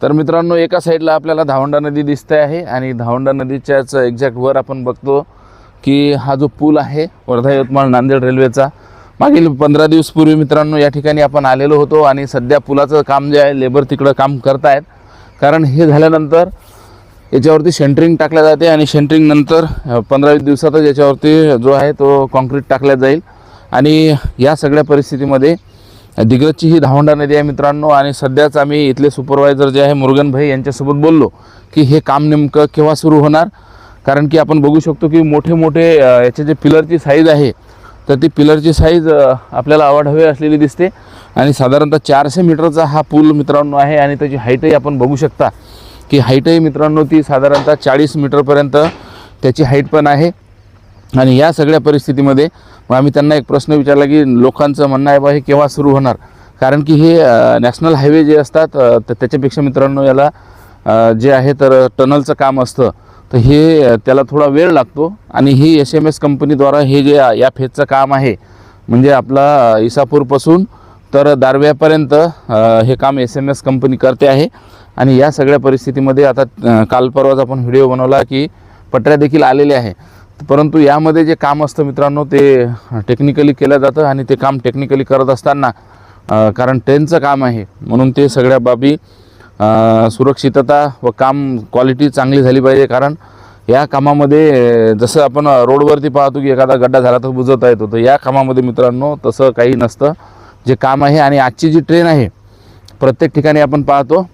तर मित्रांनो, एका साईडला आपल्याला धावंडा नदी दिसते आहे आणि धावंडा नदीच्याच एक्झॅक्ट वर आपण बघतो की हा जो पूल आहे वर्धा यवतमाळ नांदेड रेल्वेचा, मागील 15 दिवसापूर्वी मित्रांनो या ठिकाणी आपण आलेलो होतो आणि सध्या पुलाचं काम जे आहे लेबर तिकडं काम करत आहेत. कारण हे झाल्यानंतर याच्यावरती सेंटरिंग टाकल्या जाते आणि सेंटरिंग नंतर 15-20 दिवसातच याच्यावरती जो आहे तो कॉन्क्रीट टाकल्या जाईल. आणि या सगळ्या परिस्थितीमध्ये दिग्रजची ही धावंडा नदी आहे मित्रांनो. आणि सध्याच आम्ही इथले सुपरवायझर जे आहे मुरुगन भाई यांच्यासोबत बोललो की हे काम नेमकं केव्हा सुरू होणार. कारण की आपण बघू शकतो की मोठे मोठे याचे जे पिलरची साईज आहे तर ती पिलरची साईज आपल्याला अवाढव्य असलेली दिसते. आणि साधारणतः 400 मीटरचा हा पूल मित्रांनो आहे आणि त्याची हाईटही आपण बघू शकता की हाईटही मित्रांनो ती साधारणतः 40 मीटरपर्यंत त्याची हाईट पण आहे. आणि या सगळ्या परिस्थितीमध्ये मग आम्ही त्यांना एक प्रश्न विचारला की लोकांचं म्हणणं आहे बा हे केव्हा सुरू होणार. कारण की हे नॅशनल हायवे जे असतात तर त्याच्यापेक्षा मित्रांनो याला जे आहे तर टनलचं काम असतं तर हे त्याला थोडा वेळ लागतो. आणि ही SMS कंपनीद्वारा हे जे या फेजचं काम आहे म्हणजे आपला इसापूरपासून तर दारव्यापर्यंत हे काम SMS कंपनी करते आहे. आणि या सगळ्या परिस्थितीमध्ये आता काल परवाच आपण व्हिडिओ बनवला की पटऱ्या देखील आलेल्या आहे. परंतु यामध्ये जे काम असतं मित्रांनो ते टेक्निकली केलं जातं आणि ते काम टेक्निकली करत असताना कारण ट्रेनचं काम आहे म्हणून ते सगळ्या बाबी सुरक्षितता व काम क्वालिटी चांगली झाली पाहिजे. कारण या कामामध्ये जसं आपण रोडवरती पाहतो की एखादा गड्डा झाला तर बुजवता येतो, तर या कामामध्ये मित्रांनो तसं काही नसतं. जे काम आहे आणि आजची जी ट्रेन आहे प्रत्येक ठिकाणी आपण पाहतो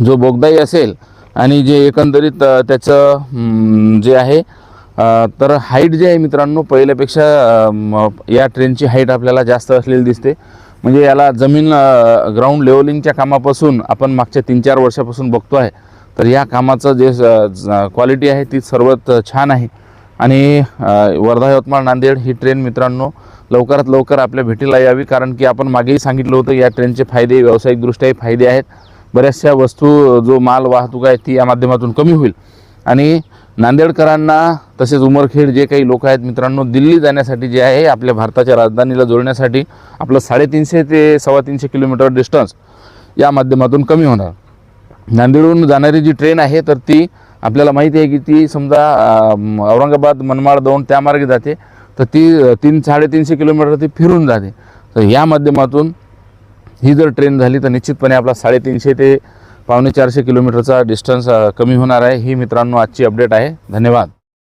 जो बोगदाही असेल आणि जे एकंदरीत त्याचं जे आहे तर हाईट जे आहे मित्रांनो पहिल्यापेक्षा या ट्रेनची हाईट आपल्याला जास्त असलेली दिसते. म्हणजे याला जमीन ग्राउंड लेवलिंगच्या कामापासून आपण मागच्या 3-4 वर्षापासून बघतो आहे तर या कामाचं जे क्वालिटी आहे ती सर्वात छान आहे. आणि वर्धा यवतमाळ नांदेड ही ट्रेन मित्रांनो लवकरात लवकर आपल्या भेटीला यावी. कारण की आपण मागेही सांगितलं होतं या ट्रेनचे फायदे व्यावसायिकदृष्ट्याही फायदे आहेत. बऱ्याचशा वस्तू जो माल वाहतूक आहे ती या माध्यमातून कमी होईल. आणि नांदेडकरांना तसेच उमरखेड जे काही लोक आहेत मित्रांनो दिल्ली जाण्यासाठी जे आहे आपल्या भारताच्या राजधानीला जोडण्यासाठी आपलं 350 ते 325 किलोमीटर डिस्टन्स या माध्यमातून कमी होणार. नांदेडहून जाणारी जी ट्रेन आहे तर ती आपल्याला माहिती आहे की ती समजा औरंगाबाद मनमाड दौंड त्या मार्गे जाते तर ती 300-350 किलोमीटर ती फिरून जाते. तर या माध्यमातून ही जर ट्रेन झाली तर निश्चितपणे आपला 350 ते 450 किलोमीटरचा डिस्टन्स कमी होणार आहे. ही मित्रांनो आजची अपडेट आहे. धन्यवाद.